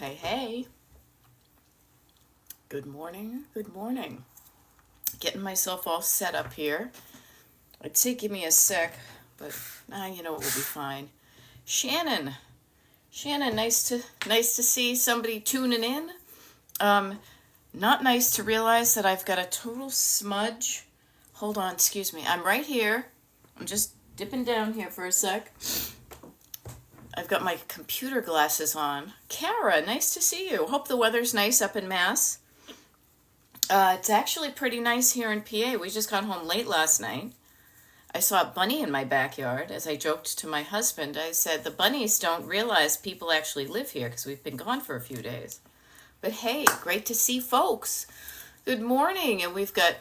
Hey, hey. Good morning. Good morning. Getting myself all set up here. I'd say give me a sec, but you know it will be fine. Shannon. Shannon, nice to see somebody tuning in. Um, Not nice to realize that I've got a total smudge. Hold on, excuse me. I'm right here. I'm just dipping down here for a sec. I've got my computer glasses on. Kara, nice to see you. Hope the weather's nice up in Mass. It's actually pretty nice here in PA. We just got home late last night. I saw a bunny in my backyard. As I joked to my husband, I said, the bunnies don't realize people actually live here because we've been gone for a few days. But hey, great to see folks. Good morning. And we've got,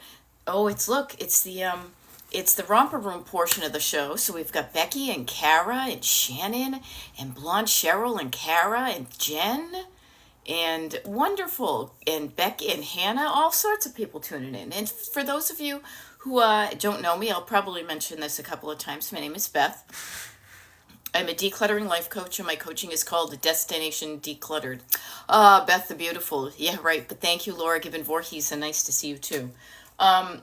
it's the romper room portion of the show. So we've got Becky and Kara and Shannon and Blonde Cheryl and Kara and Jen and wonderful, and Becky and Hannah, all sorts of people tuning in. And for those of you who don't know me, I'll probably mention this a couple of times. My name is Beth. I'm a decluttering life coach, and my coaching is called Destination Decluttered. Beth the Beautiful. Yeah, right. But thank you, Laura Gibbon Voorhees, and nice to see you too.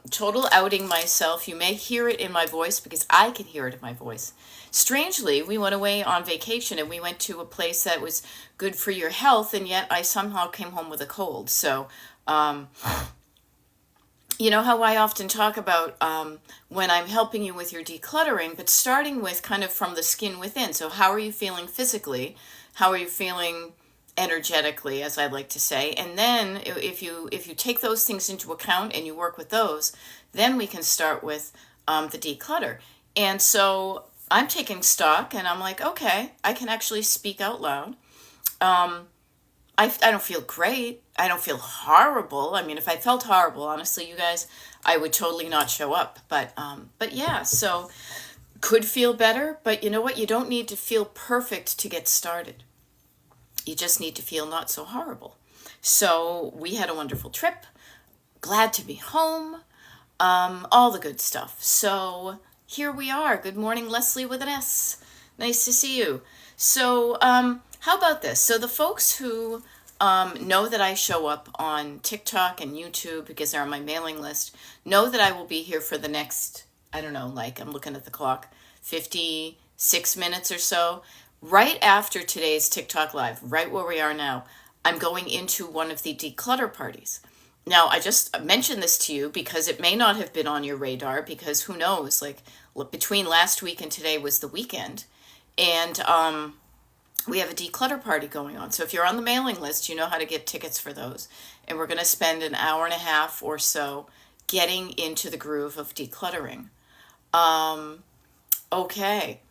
Total outing myself. You may hear it in my voice because I can hear it in my voice. Strangely, we went away on vacation and we went to a place that was good for your health, and yet I somehow came home with a cold. So, you know how I often talk about when I'm helping you with your decluttering, but starting with kind of from the skin within. So, how are you feeling physically? How are you feeling energetically, as I like to say? And then if you take those things into account and you work with those, then we can start with the declutter. And so I'm taking stock, and I'm like, okay, I can actually speak out loud. I don't feel great. I don't feel horrible. I mean, if I felt horrible, honestly, you guys, I would totally not show up. But yeah, so could feel better. But you know what? You don't need to feel perfect to get started. You just need to feel not so horrible. So we had a wonderful trip. Glad to be home. All the good stuff. So here we are. Good morning, Leslie with an S. Nice to see you. So how about this? So the folks who know that I show up on TikTok and YouTube because they're on my mailing list know that I will be here for the next, I don't know, like I'm looking at the clock, 56 minutes or so. Right after today's TikTok live, right where we are now, I'm going into one of the declutter parties. Now, I just mentioned this to you because it may not have been on your radar, because who knows, like between last week and today was the weekend. And we have a declutter party going on. So if you're on the mailing list, you know how to get tickets for those. And we're going to spend an hour and a half or so getting into the groove of decluttering. Okay.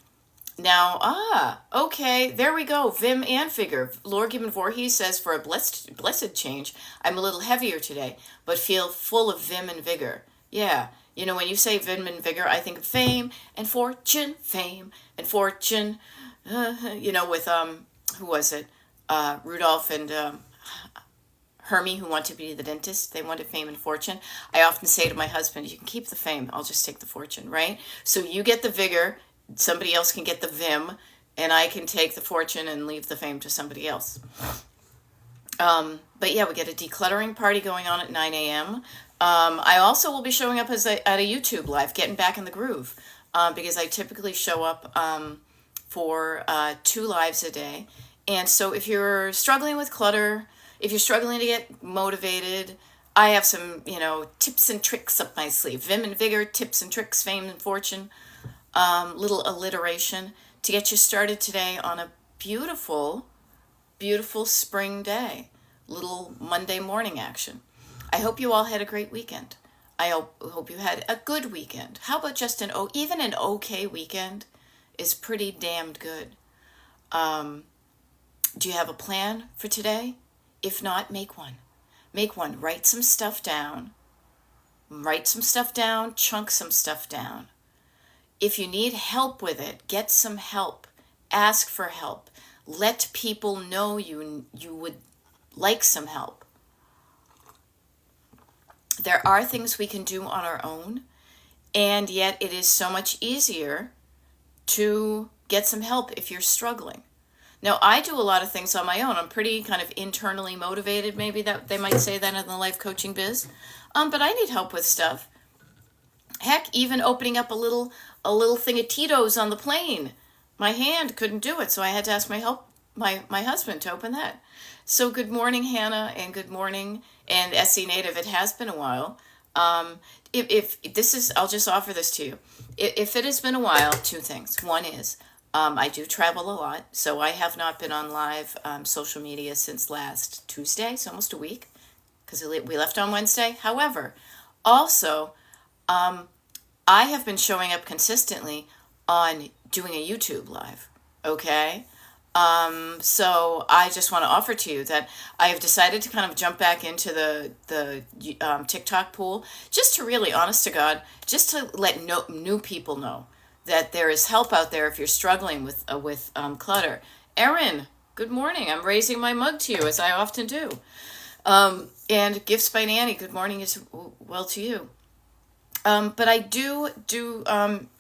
Now, okay, there we go. Vim and Vigor. Laura Gibbon Voorhees says, for a blessed change, I'm a little heavier today, but feel full of vim and vigor. Yeah, you know, when you say vim and vigor, I think of fame and fortune, you know, with, who was it? Rudolph and Hermie, who wanted to be the dentist. They wanted fame and fortune. I often say to my husband, you can keep the fame, I'll just take the fortune, right? So you get the vigor, somebody else can get the vim, and I can take the fortune and leave the fame to somebody else. But yeah, we get a decluttering party going on at 9 a.m. I also will be showing up at a YouTube live, getting back in the groove, because I typically show up for 2 lives a day. And so if you're struggling with clutter, if you're struggling to get motivated, I have some, you know, tips and tricks up my sleeve. Vim and vigor, tips and tricks, fame and fortune. Little alliteration to get you started today on a beautiful, beautiful spring day. Little Monday morning action. I hope you all had a great weekend. I hope you had a good weekend. How about just even an okay weekend is pretty damned good. Do you have a plan for today? If not, make one. Make one. Write some stuff down. Chunk some stuff down. If you need help with it, get some help. Ask for help. Let people know you would like some help. There are things we can do on our own, and yet it is so much easier to get some help if you're struggling. Now, I do a lot of things on my own. I'm pretty kind of internally motivated, maybe that they might say that in the life coaching biz. But I need help with stuff. Heck, even opening up a little thing of Tito's on the plane. My hand couldn't do it, so I had to ask my husband to open that. So good morning, Hannah, and good morning, and SE Native. It has been a while. If this is, I'll just offer this to you. If it has been a while, two things. One is, I do travel a lot, so I have not been on live social media since last Tuesday, so almost a week, because we left on Wednesday. However, also, I have been showing up consistently on doing a YouTube live. Okay. So I just want to offer to you that I have decided to kind of jump back into the TikTok pool, just to really, honest to God, just to let new people know that there is help out there if you're struggling with clutter. Erin, good morning. I'm raising my mug to you, as I often do. And Gifts by Nanny, good morning as well to you. But I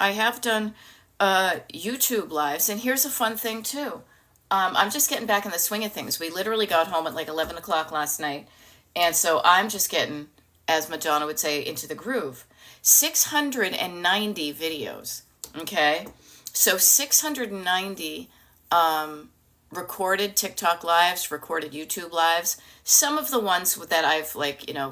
have done YouTube lives, and here's a fun thing too. I'm just getting back in the swing of things. We literally got home at like 11 o'clock last night, and so I'm just getting, as Madonna would say, into the groove. 690 videos, okay? So 690 recorded TikTok lives, recorded YouTube lives. Some of the ones that I've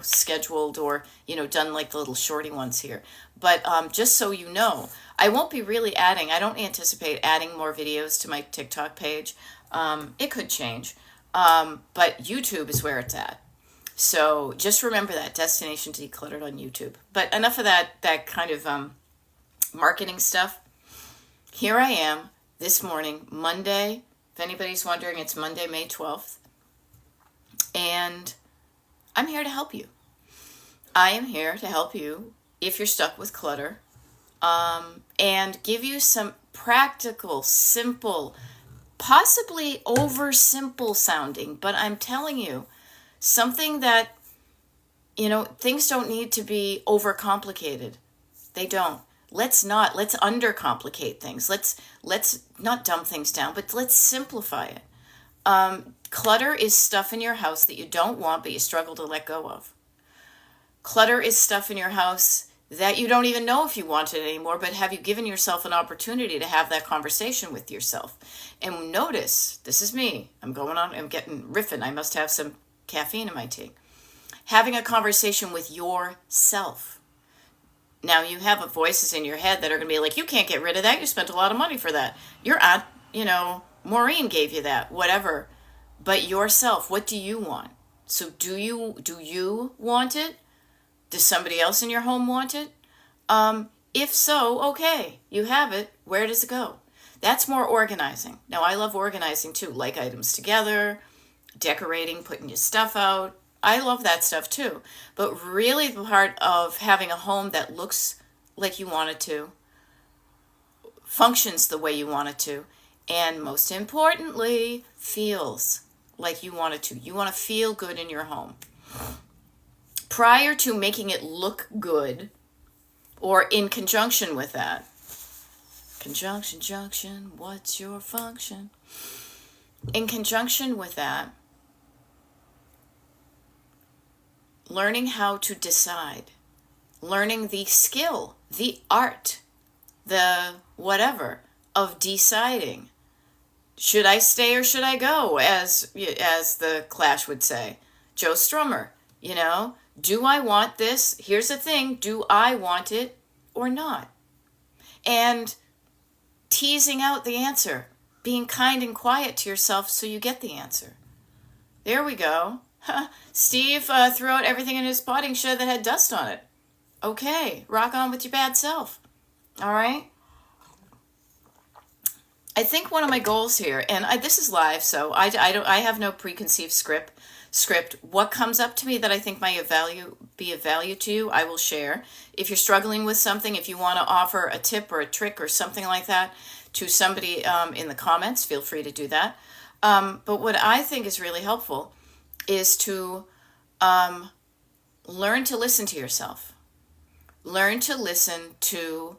scheduled or, done like the little shorty ones here. But just so you know, I won't be really I don't anticipate adding more videos to my TikTok page. It could change. But YouTube is where it's at. So just remember that, Destination Decluttered on YouTube. But enough of that kind of marketing stuff. Here I am this morning, Monday. If anybody's wondering, it's Monday, May 12th. And I'm here to help you. I am here to help you if you're stuck with clutter, and give you some practical, simple, possibly over-simple sounding, but I'm telling you, something that, things don't need to be overcomplicated. They don't. Let's undercomplicate things. Let's not dumb things down, but let's simplify it. Clutter is stuff in your house that you don't want, but you struggle to let go of. Clutter is stuff in your house that you don't even know if you want it anymore, but have you given yourself an opportunity to have that conversation with yourself? And notice, this is me. I'm getting riffing. I must have some caffeine in my tea. Having a conversation with yourself. Now, you have voices in your head that are going to be like, you can't get rid of that. You spent a lot of money for that. Your aunt, Maureen gave you that, whatever. But yourself, what do you want? So do you want it? Does somebody else in your home want it? If so, okay, you have it. Where does it go? That's more organizing. Now, I love organizing too, like items together, decorating, putting your stuff out. I love that stuff too. But really the part of having a home that looks like you want it to, functions the way you want it to, and most importantly, feels like you want it to. You want to feel good in your home. Prior to making it look good, or in conjunction with that, conjunction, junction, what's your function? In conjunction with that, learning how to decide, learning the skill, the art, the whatever of deciding. Should I stay or should I go, as the Clash would say? Joe Strummer, do I want this? Here's the thing, do I want it or not? And teasing out the answer, being kind and quiet to yourself so you get the answer. There we go. Steve threw out everything in his potting shed that had dust on it. Okay, rock on with your bad self. All right? I think one of my goals here, and this is live, so I have no preconceived script. What comes up to me that I think might be of value to you, I will share. If you're struggling with something, if you want to offer a tip or a trick or something like that to somebody in the comments, feel free to do that. But what I think is really helpful is to learn to listen to yourself. Learn to listen to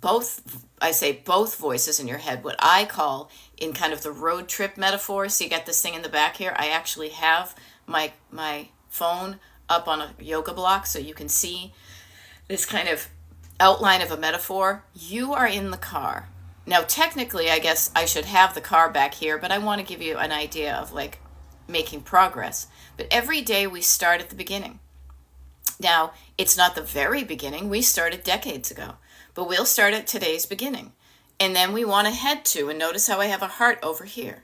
I say both voices in your head, what I call in kind of the road trip metaphor. So you got this thing in the back here. I actually have my phone up on a yoga block so you can see this kind of outline of a metaphor. You are in the car. Now, technically, I guess I should have the car back here, but I want to give you an idea of like making progress. But every day we start at the beginning. Now, it's not the very beginning. We started decades ago, but we'll start at today's beginning. And then we want to head to, and notice how I have a heart over here.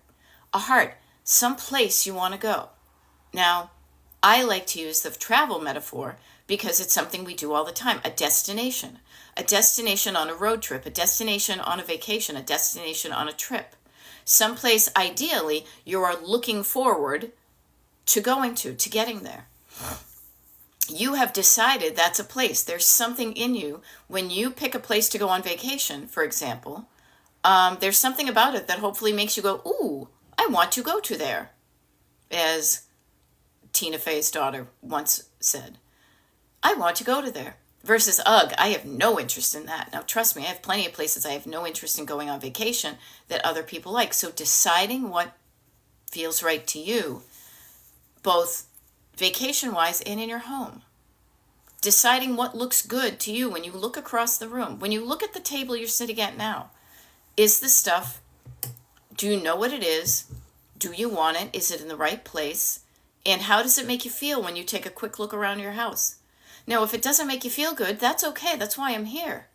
A heart, someplace you want to go. Now, I like to use the travel metaphor because it's something we do all the time. A destination on a road trip, a destination on a vacation, a destination on a trip. Someplace, ideally, you are looking forward to going to getting there. You have decided that's a place. There's something in you. When you pick a place to go on vacation, for example, there's something about it that hopefully makes you go, ooh, I want to go to there. As Tina Fey's daughter once said, I want to go to there. Versus, ugh, I have no interest in that. Now, trust me, I have plenty of places I have no interest in going on vacation that other people like. So deciding what feels right to you, both vacation-wise and in your home. Deciding what looks good to you when you look across the room. When you look at the table you're sitting at now, is the stuff, do you know what it is? Do you want it? Is it in the right place? And how does it make you feel when you take a quick look around your house? Now, if it doesn't make you feel good, that's okay. That's why I'm here.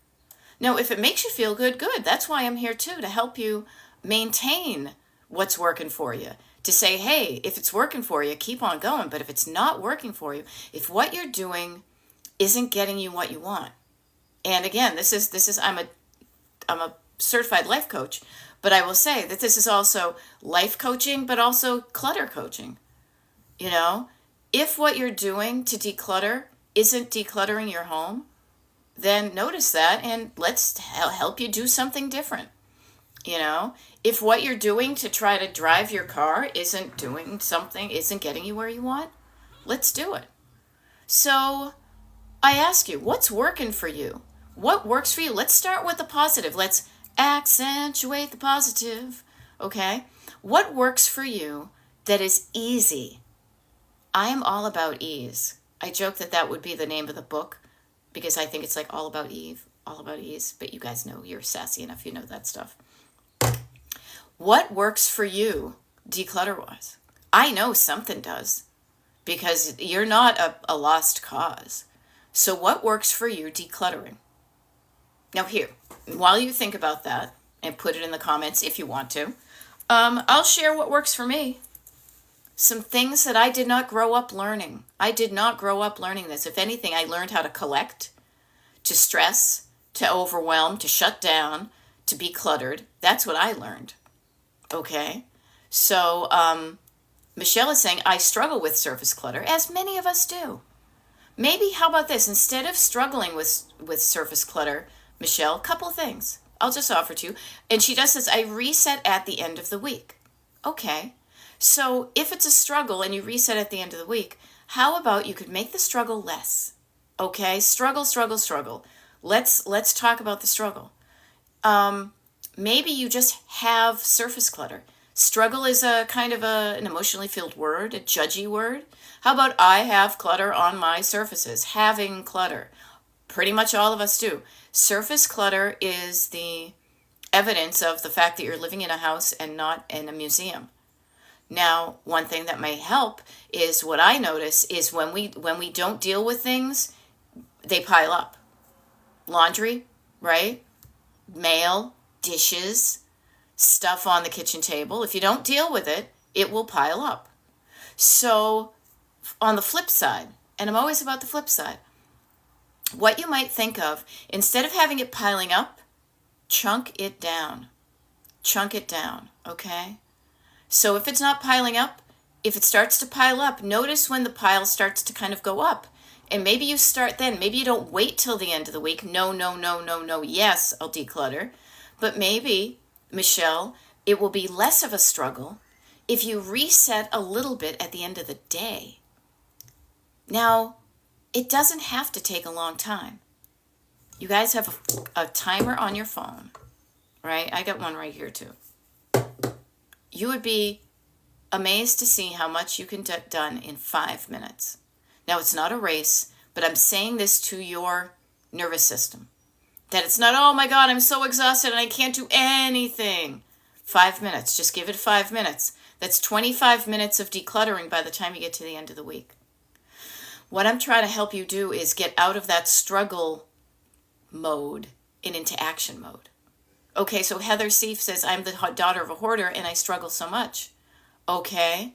Now, if it makes you feel good, good. That's why I'm here too, to help you maintain what's working for you. To say, hey, if it's working for you, keep on going. But if it's not working for you, if what you're doing isn't getting you what you want, and again, this is I'm a certified life coach, but I will say that this is also life coaching, but also clutter coaching. You know, if what you're doing to declutter isn't decluttering your home, then notice that and let's help you do something different. You know, if what you're doing to try to drive your car isn't getting you where you want, let's do it. So I ask you, what's working for you? What works for you? Let's start with the positive. Let's accentuate the positive. Okay? What works for you that is easy? I am all about ease. I joke that would be the name of the book because I think it's like all about Eve, all about ease. But you guys know, you're sassy enough, you know that stuff. What works for you declutter-wise? I know something does because you're not a lost cause. So what works for you decluttering? Now here, while you think about that and put it in the comments if you want to, I'll share what works for me. Some things that I did not grow up learning. I did not grow up learning this. If anything, I learned how to collect, to stress, to overwhelm, to shut down, to be cluttered. That's what I learned. Okay? So, Michelle is saying, I struggle with surface clutter, as many of us do. Maybe, how about this? Instead of struggling with surface clutter, Michelle, couple things I'll just offer to you. And she does this, I reset at the end of the week. Okay. So if it's a struggle and you reset at the end of the week, how about you could make the struggle less? Okay? Struggle. Let's talk about the struggle. Maybe you just have surface clutter. Struggle is a kind of an emotionally filled word, a judgy word. How about I have clutter on my surfaces? Having clutter. Pretty much all of us do. Surface clutter is the evidence of the fact that you're living in a house and not in a museum. Now, one thing that may help is what I notice is when we don't deal with things, they pile up. Laundry, right? Mail, dishes, stuff on the kitchen table. If you don't deal with it, it will pile up. So on the flip side, and I'm always about the flip side, what you might think of, instead of having it piling up, chunk it down. Chunk it down, okay? So if it's not piling up, if it starts to pile up, notice when the pile starts to kind of go up. And maybe you start then. Maybe you don't wait till the end of the week. No. Yes, I'll declutter. But maybe, Michelle, it will be less of a struggle if you reset a little bit at the end of the day. Now, it doesn't have to take a long time. You guys have a timer on your phone, right? I got one right here too. You would be amazed to see how much you can get done in 5 minutes. Now, it's not a race, but I'm saying this to your nervous system. That it's not, oh my God, I'm so exhausted and I can't do anything. 5 minutes. Just give it 5 minutes. That's 25 minutes of decluttering by the time you get to the end of the week. What I'm trying to help you do is get out of that struggle mode and into action mode. Okay, so Heather Seif says, I'm the daughter of a hoarder and I struggle so much. Okay,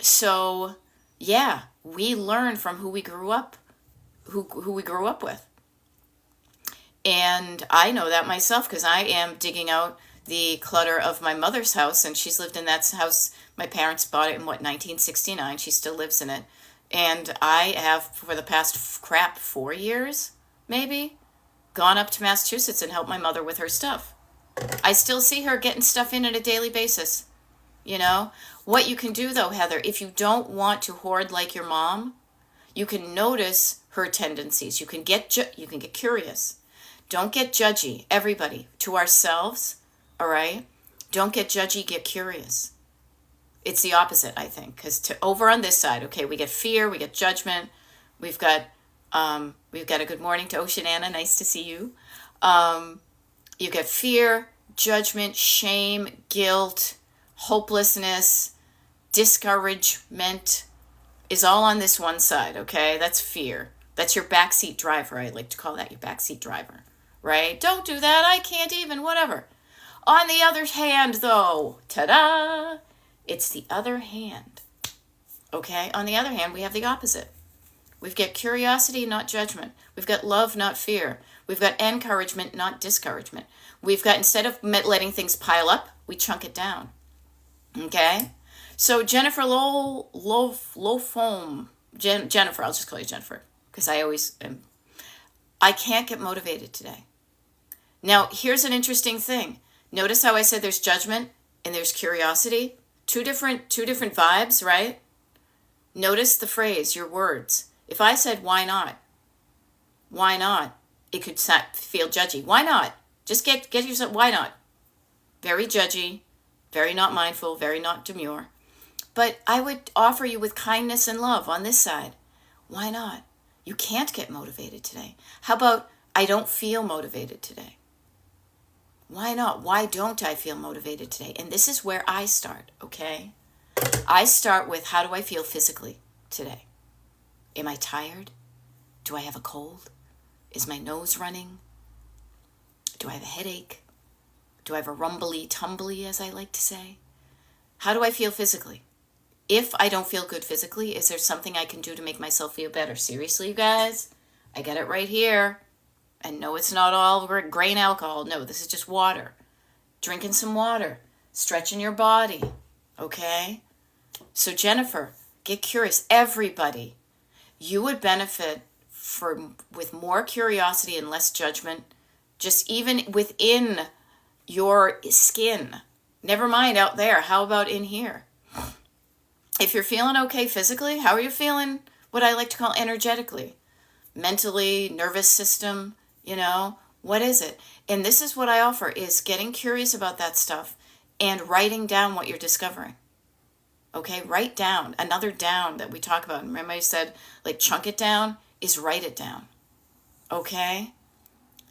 so yeah, we learn from who we grew up, who we grew up with. And I know that myself because I am digging out the clutter of my mother's house, and she's lived in that house. My parents bought it in 1969. She still lives in it. And I have, for the past 4 years, maybe, gone up to Massachusetts and helped my mother with her stuff. I still see her getting stuff in on a daily basis. You know, what you can do though, Heather, if you don't want to hoard like your mom, you can notice her tendencies. You can get curious. Don't get judgy. Everybody, to ourselves, all right? Don't get judgy, get curious. It's the opposite, I think, because over on this side, okay, we get fear, we get judgment. We've got a good morning to Oceanana. Nice to see you. You get fear, judgment, shame, guilt, hopelessness, discouragement is all on this one side, okay? That's fear. That's your backseat driver. I like to call that your backseat driver, right? Don't do that. I can't even, whatever. On the other hand, though, ta-da, it's the other hand, okay? On the other hand, we have the opposite. We've got curiosity, not judgment. We've got love, not fear. We've got encouragement, not discouragement. We've got, instead of letting things pile up, we chunk it down. Okay? So Jennifer Jennifer, I'll just call you Jennifer, because I always am. I can't get motivated today. Now, here's an interesting thing. Notice how I said there's judgment and there's curiosity? Two different vibes, right? Notice the phrase, your words. If I said, why not? Why not? It could feel judgy. Why not? Just get yourself, why not? Very judgy, very not mindful, very not demure. But I would offer you with kindness and love on this side. Why not? You can't get motivated today. How about, I don't feel motivated today? Why not? Why don't I feel motivated today? And this is where I start, okay? I start with, how do I feel physically today? Am I tired? Do I have a cold? Is my nose running? Do I have a headache? Do I have a rumbly tumbly, as I like to say? How do I feel physically? If I don't feel good physically, is there something I can do to make myself feel better? Seriously, you guys? I got it right here. And no, it's not all grain alcohol. No, this is just water. Drinking some water. Stretching your body. Okay? So Jennifer, get curious. Everybody, you would benefit with more curiosity and less judgment, just even within your skin. Never mind out there. How about in here? If you're feeling okay physically, how are you feeling what I like to call energetically? Mentally, nervous system, what is it? And this is what I offer, is getting curious about that stuff and writing down what you're discovering. Okay, write down. Another down that we talk about. Remember I said, chunk it down, is write it down. Okay?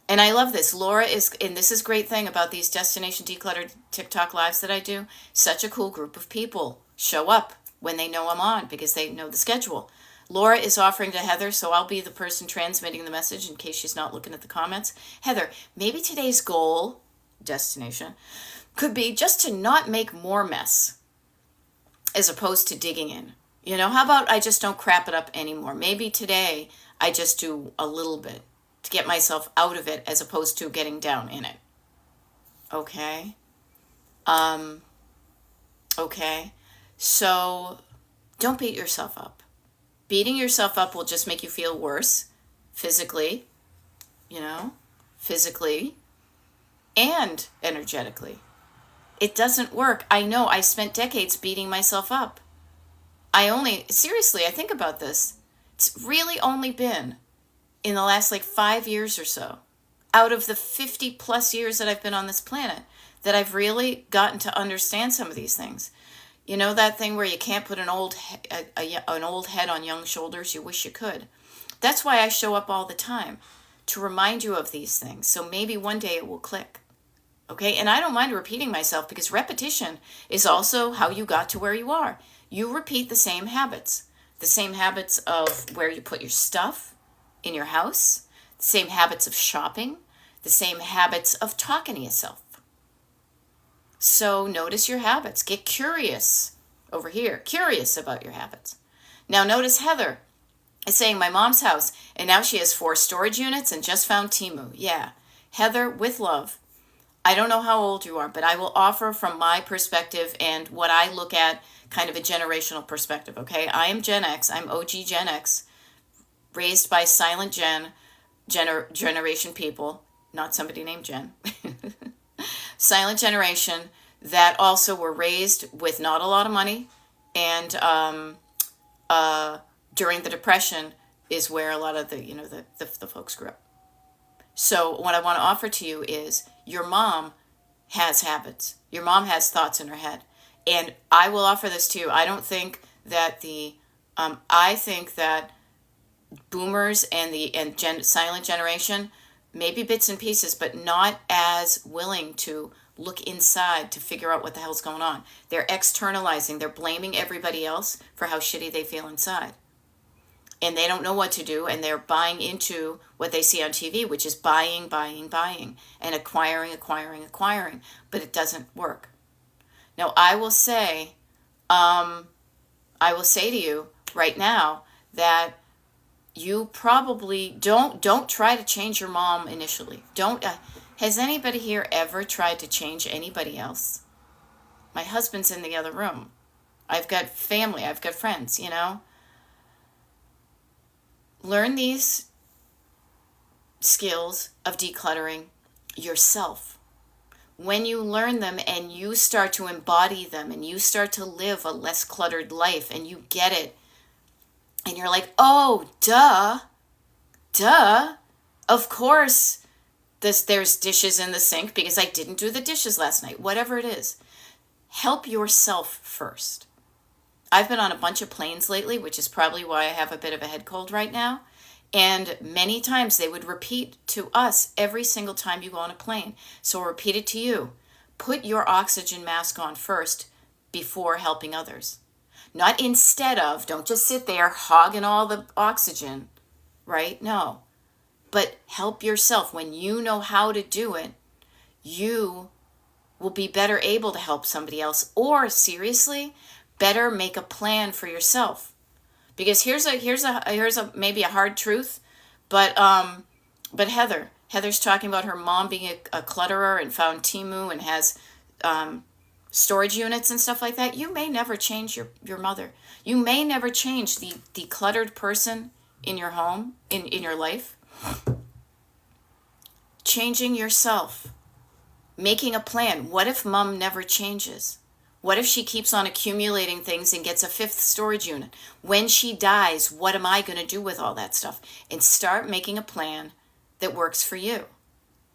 And I love this. Laura is, and this is a great thing about these Destination Decluttered TikTok lives that I do, such a cool group of people show up when they know I'm on because they know the schedule. Laura is offering to Heather, so I'll be the person transmitting the message in case she's not looking at the comments. Heather, maybe today's goal, destination, could be just to not make more mess as opposed to digging in. How about I just don't crap it up anymore? Maybe today I just do a little bit to get myself out of it as opposed to getting down in it. Okay? Okay? So don't beat yourself up. Beating yourself up will just make you feel worse physically, physically and energetically. It doesn't work. I know I spent decades beating myself up. Seriously, I think about this. It's really only been in the last 5 years or so out of the 50 plus years that I've been on this planet that I've really gotten to understand some of these things. You know that thing where you can't put an old head on young shoulders? You wish you could. That's why I show up all the time, to remind you of these things. So maybe one day it will click. Okay? And I don't mind repeating myself, because repetition is also how you got to where you are. You repeat the same habits. The same habits of where you put your stuff in your house, the same habits of shopping, the same habits of talking to yourself. So notice your habits. Get curious over here. Curious about your habits. Now notice Heather is saying my mom's house, and now she has 4 storage units and just found Temu. Yeah. Heather, with love. I don't know how old you are, but I will offer from my perspective and what I look at, kind of a generational perspective, okay? I am Gen X. I'm OG Gen X, raised by Silent generation people, not somebody named Jen. Silent generation that also were raised with not a lot of money, and during the Depression is where a lot of the folks grew up. So what I want to offer to you is your mom has habits. Your mom has thoughts in her head. And I will offer this to you. I don't think that I think that boomers and silent generation, maybe bits and pieces, but not as willing to look inside to figure out what the hell's going on. They're externalizing. They're blaming everybody else for how shitty they feel inside. And they don't know what to do, and they're buying into what they see on TV, which is buying, and acquiring, but it doesn't work. Now, I will say to you right now that you probably don't try to change your mom initially. Don't. Has anybody here ever tried to change anybody else? My husband's in the other room. I've got family. I've got friends, Learn these skills of decluttering yourself. When you learn them and you start to embody them and you start to live a less cluttered life and you get it, and you're like, oh, duh, of course there's dishes in the sink because I didn't do the dishes last night. Whatever it is, help yourself first. I've been on a bunch of planes lately, which is probably why I have a bit of a head cold right now. And many times they would repeat to us every single time you go on a plane. So I'll repeat it to you. Put your oxygen mask on first before helping others. Not instead of, don't just sit there hogging all the oxygen, right? No. But help yourself. When you know how to do it, you will be better able to help somebody else. Or seriously, better make a plan for yourself. Because here's a maybe a hard truth, but Heather's talking about her mom being a clutterer and found Temu and has storage units and stuff like that. You may never change your mother. You may never change the cluttered person in your home, in your life. Changing yourself. Making a plan. What if mom never changes? What if she keeps on accumulating things and gets a 5th storage unit? When she dies, what am I going to do with all that stuff? And start making a plan that works for you.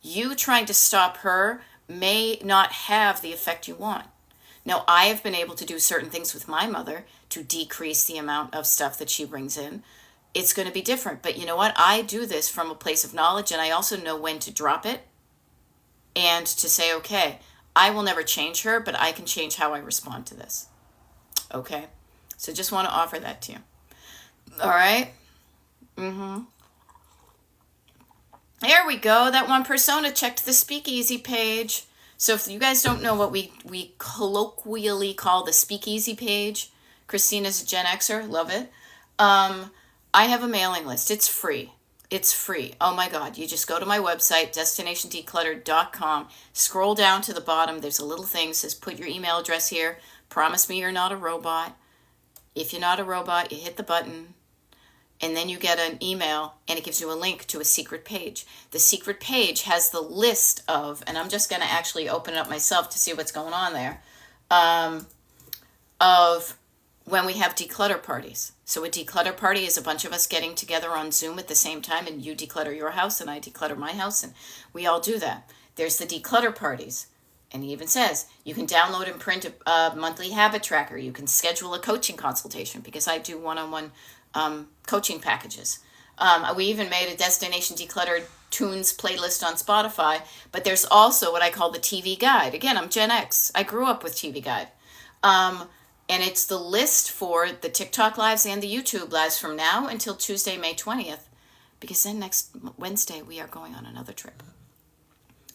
You trying to stop her may not have the effect you want. Now, I have been able to do certain things with my mother to decrease the amount of stuff that she brings in. It's going to be different. But you know what? I do this from a place of knowledge, and I also know when to drop it and to say, okay, I will never change her, but I can change how I respond to this. Okay? So just want to offer that to you. All right? There we go. That one persona checked the speakeasy page. So if you guys don't know what we colloquially call the speakeasy page, Christina's a Gen Xer. Love it. I have a mailing list. It's free. It's free. Oh my God. You just go to my website, destinationdecluttered.com. Scroll down to the bottom. There's a little thing that says put your email address here. Promise me you're not a robot. If you're not a robot, you hit the button. And then you get an email and it gives you a link to a secret page. The secret page has the list of, and I'm just going to actually open it up myself to see what's going on there, of when we have declutter parties. So a declutter party is a bunch of us getting together on Zoom at the same time, and you declutter your house and I declutter my house, and we all do that. There's the declutter parties. And he even says you can download and print a monthly habit tracker. You can schedule a coaching consultation because I do one-on-one coaching packages. We even made a Destination Decluttered Tunes playlist on Spotify, but there's also what I call the TV Guide. Again, I'm Gen X. I grew up with TV Guide. And it's the list for the TikTok lives and the YouTube lives from now until Tuesday, May 20th, because then next Wednesday we are going on another trip.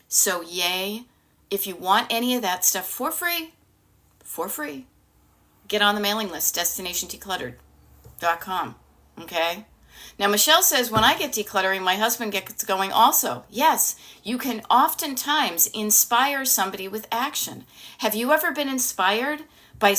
So yay. If you want any of that stuff for free, get on the mailing list, destinationdecluttered.com. Okay? Now, Michelle says, when I get decluttering, my husband gets going also. Yes, you can oftentimes inspire somebody with action. Have you ever been inspired by,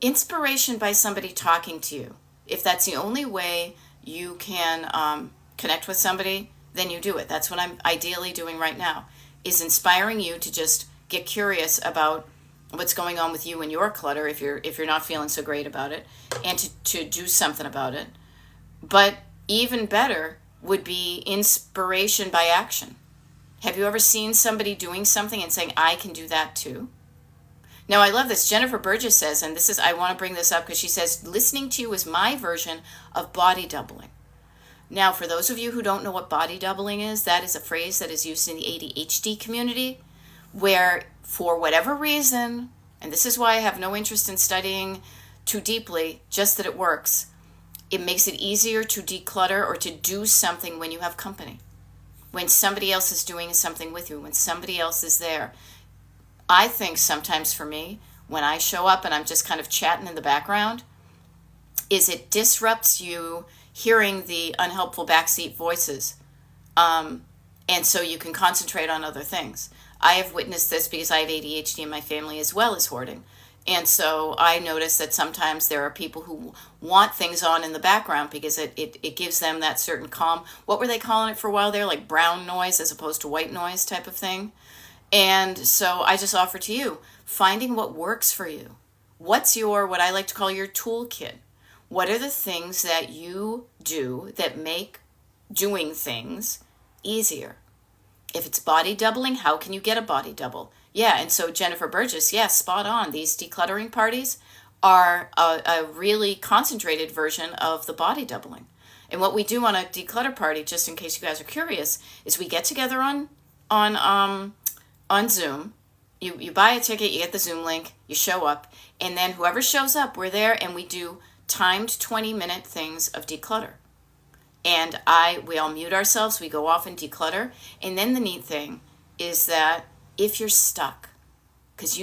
inspiration by somebody talking to you? If that's the only way you can connect with somebody, then you do it. That's what I'm ideally doing right now, is inspiring you to just get curious about what's going on with you and your clutter if you're not feeling so great about it, and to do something about it. But even better would be inspiration by action. Have you ever seen somebody doing something and saying, I can do that too? Now, I love this. Jennifer Burgess says, and I want to bring this up because she says, listening to you is my version of body doubling. Now, for those of you who don't know what body doubling is, that is a phrase that is used in the ADHD community, where for whatever reason, and this is why I have no interest in studying too deeply, just that it works, it makes it easier to declutter or to do something when you have company, when somebody else is doing something with you, when somebody else is there. I think sometimes for me, when I show up and I'm just kind of chatting in the background, is it disrupts you hearing the unhelpful backseat voices. And so you can concentrate on other things. I have witnessed this because I have ADHD in my family as well as hoarding. And so I notice that sometimes there are people who want things on in the background because it gives them that certain calm. What were they calling it for a while there? Like brown noise as opposed to white noise type of thing. And so I just offer to you, finding what works for you. What's what I like to call your toolkit? What are the things that you do that make doing things easier? If it's body doubling, how can you get a body double? Yeah, and so Jennifer Burgess, yes, spot on. These decluttering parties are a really concentrated version of the body doubling. And what we do on a declutter party, just in case you guys are curious, is we get together on Zoom. You buy a ticket, you get the Zoom link, you show up, and then whoever shows up, we're there, and we do timed 20-minute things of declutter. And we all mute ourselves, we go off and declutter. And then the neat thing is that if you're stuck, because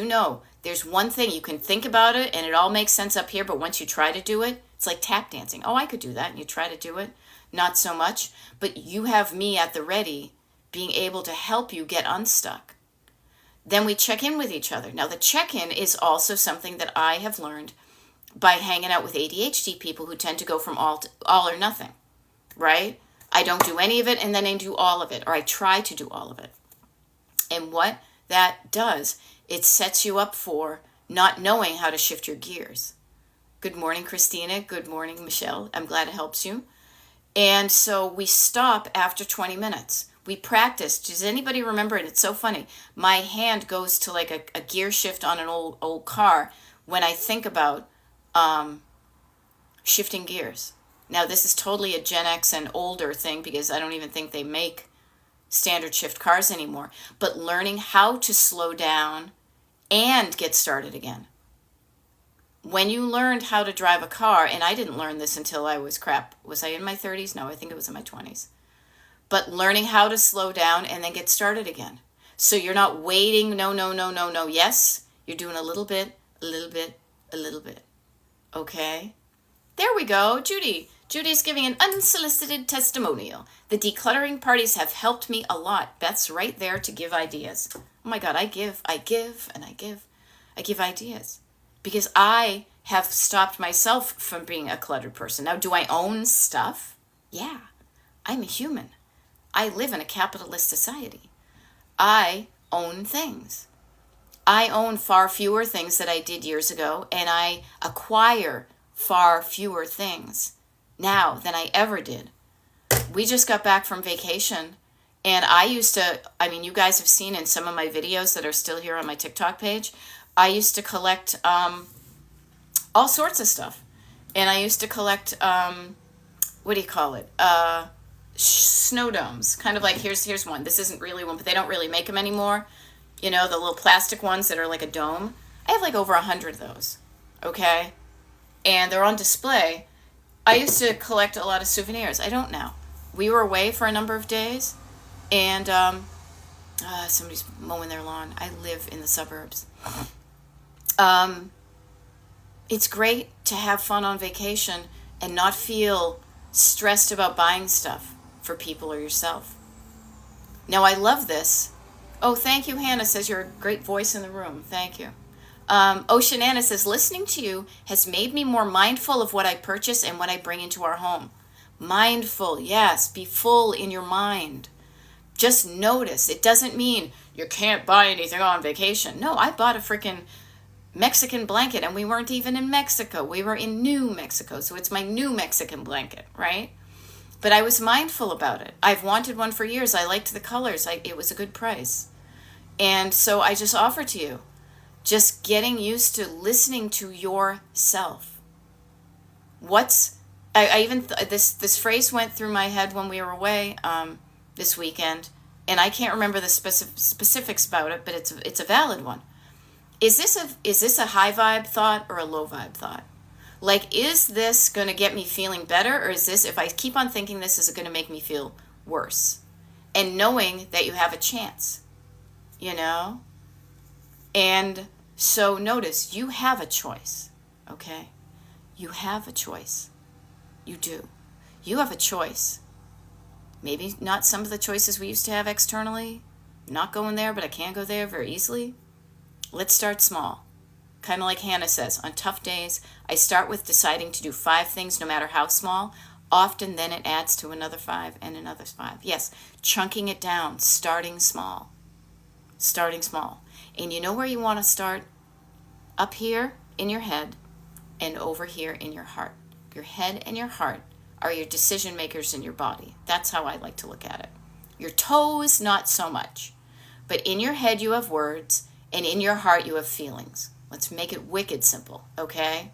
there's one thing, you can think about it and it all makes sense up here, but once you try to do it, it's like tap dancing. Oh, I could do that. And you try to do it, not so much. But you have me at the ready, being able to help you get unstuck. Then we check in with each other. Now, the check-in is also something that I have learned by hanging out with ADHD people who tend to go from all or nothing, right? I don't do any of it and then I do all of it, or I try to do all of it. And what that does, it sets you up for not knowing how to shift your gears. Good morning, Christina. Good morning, Michelle. I'm glad it helps you. And so we stop after 20 minutes. We practice. Does anybody remember? And it's so funny. My hand goes to like a gear shift on an old car when I think about shifting gears. Now, this is totally a Gen X and older thing because I don't even think they make standard shift cars anymore. But learning how to slow down and get started again. When you learned how to drive a car, and I didn't learn this until I was I in my 30s? No, I think it was in my 20s. But learning how to slow down and then get started again. So you're not waiting, no, yes. You're doing a little bit, a little bit, a little bit. Okay? There we go. Judy's giving an unsolicited testimonial. The decluttering parties have helped me a lot. Beth's right there to give ideas. Oh my God, I give ideas. Because I have stopped myself from being a cluttered person. Now, do I own stuff? Yeah, I'm a human. I live in a capitalist society. I own things. I own far fewer things that I did years ago, and I acquire far fewer things now than I ever did. We just got back from vacation, and I used to, I mean, you guys have seen in some of my videos that are still here on my TikTok page, I used to collect all sorts of stuff. And I used to collect, what do you call it? Snow domes. Kind of like, here's one. This isn't really one, but they don't really make them anymore. You know, the little plastic ones that are like a dome. I have like over 100 of those. Okay? And they're on display. I used to collect a lot of souvenirs. I don't now. We were away for a number of days, and somebody's mowing their lawn. I live in the suburbs. It's great to have fun on vacation and not feel stressed about buying stuff for people or yourself. Now, I love this. Oh, thank you, Hannah says you're a great voice in the room. Thank you. Oceanana says, listening to you has made me more mindful of what I purchase and what I bring into our home. Mindful, yes. Be full in your mind. Just notice. It doesn't mean you can't buy anything on vacation. No, I bought a freaking Mexican blanket, and we weren't even in Mexico. We were in New Mexico, so it's my new Mexican blanket, right? But I was mindful about it. I've wanted one for years. I liked the colors. It was a good price. And so I just offer to you, just getting used to listening to yourself. This phrase went through my head when we were away this weekend, and I can't remember the specifics about it, but it's a valid one. Is this a high vibe thought or a low vibe thought? Like, is this going to get me feeling better, or is this, if I keep on thinking this, is it going to make me feel worse? And knowing that you have a chance, you know? And so notice, you have a choice, okay? You have a choice. You do. You have a choice. Maybe not some of the choices we used to have externally. Not going there, but I can go there very easily. Let's start small. Kind of like Hannah says, on tough days, I start with deciding to do 5 things no matter how small. Often then it adds to another 5 and another 5. Yes, chunking it down, starting small. Starting small. And you know where you want to start? Up here in your head and over here in your heart. Your head and your heart are your decision makers in your body. That's how I like to look at it. Your toes, not so much. But in your head you have words, and in your heart you have feelings. Let's make it wicked simple, okay?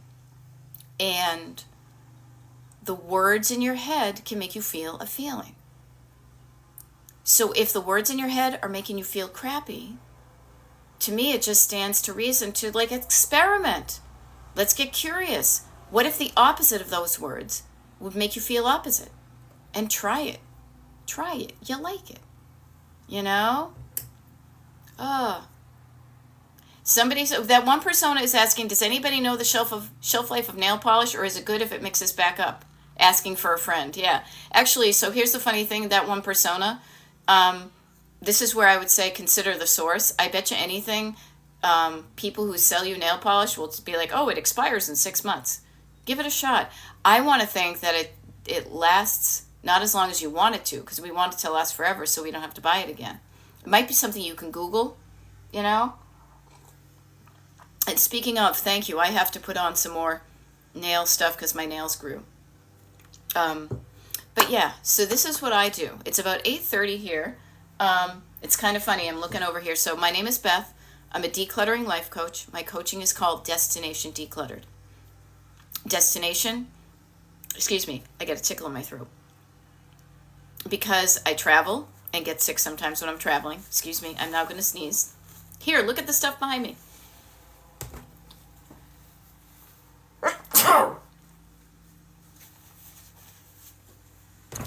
And the words in your head can make you feel a feeling. So if the words in your head are making you feel crappy, to me it just stands to reason to like experiment. Let's get curious. What if the opposite of those words would make you feel opposite? And try it. Try it. You like it. You know? That one persona is asking, does anybody know the shelf life of nail polish, or is it good if it mixes back up? Asking for a friend. Yeah. Actually, so here's the funny thing, that one persona, this is where I would say consider the source. I bet you anything, people who sell you nail polish will be like, oh, it expires in 6 months. Give it a shot. I want to think that it lasts not as long as you want it to, because we want it to last forever so we don't have to buy it again. It might be something you can Google, you know? And speaking of, thank you, I have to put on some more nail stuff because my nails grew. But yeah, so this is what I do. It's about 8:30 here. It's kind of funny. I'm looking over here. So my name is Beth. I'm a decluttering life coach. My coaching is called Destination Decluttered. Destination, excuse me, I get a tickle in my throat. Because I travel and get sick sometimes when I'm traveling. Excuse me, I'm now going to sneeze. Here, look at the stuff behind me.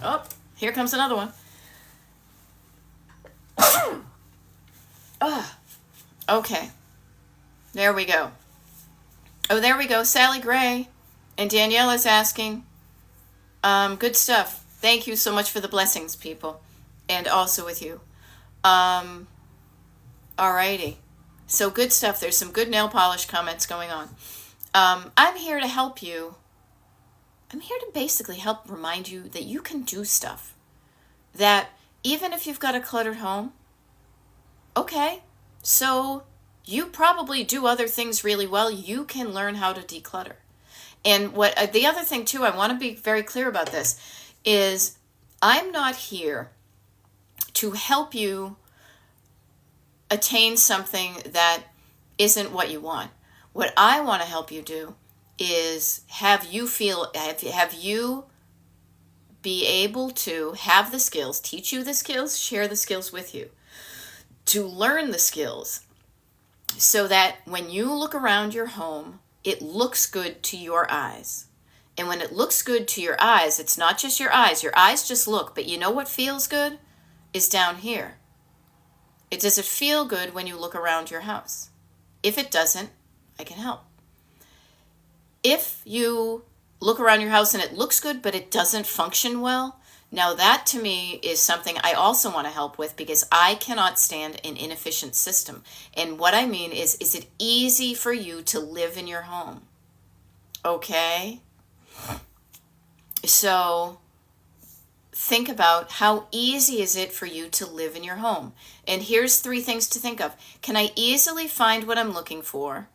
Oh, here comes another one. Okay. There we go. Oh, there we go. Sally Gray. And Danielle is asking. Good stuff. Thank you so much for the blessings, people. And also with you. Alrighty. So good stuff. There's some good nail polish comments going on. I'm here to help you. I'm here to basically help remind you that you can do stuff. That even if you've got a cluttered home, okay, so You probably do other things really well. You can learn how to declutter. And what the other thing too, I want to be very clear about this, is I'm not here to help you attain something that isn't what you want. What I want to help you do is have you be able to have the skills, teach you the skills, share the skills with you, to learn the skills so that when you look around your home, it looks good to your eyes. And when it looks good to your eyes, it's not just your eyes. Your eyes just look, but you know what feels good is down here. Does it feel good when you look around your house? If it doesn't, I can help. If you look around your house and it looks good, but it doesn't function well, now that to me is something I also want to help with, because I cannot stand an inefficient system. And what I mean is it easy for you to live in your home? Okay? So think about how easy is it for you to live in your home. And here's 3 things to think of. Can I easily find what I'm looking for?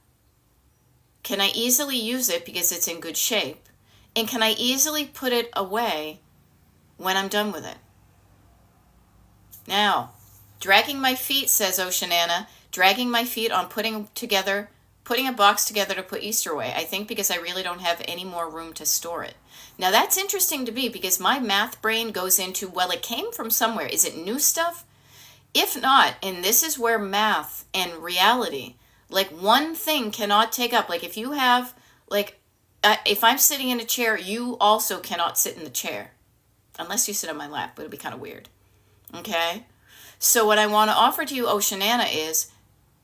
Can I easily use it because it's in good shape? And can I easily put it away when I'm done with it? Now, dragging my feet, says Oceanana, dragging my feet on putting a box together to put Easter away. I think because I really don't have any more room to store it. Now that's interesting to me, because my math brain goes into, well, it came from somewhere. Is it new stuff? If not, and this is where math and reality, like one thing cannot take up. Like if you have, if I'm sitting in a chair, you also cannot sit in the chair. Unless you sit on my lap, but it'll be kind of weird. Okay? So what I want to offer to you, Oceanana, is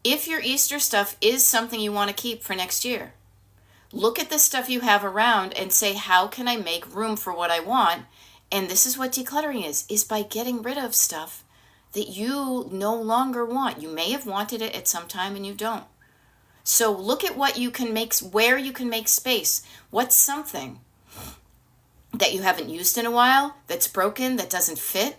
if your Easter stuff is something you want to keep for next year, look at the stuff you have around and say, how can I make room for what I want? And this is what decluttering is by getting rid of stuff that you no longer want. You may have wanted it at some time and you don't. So look at what you can make, where you can make space. What's something that you haven't used in a while, that's broken, that doesn't fit?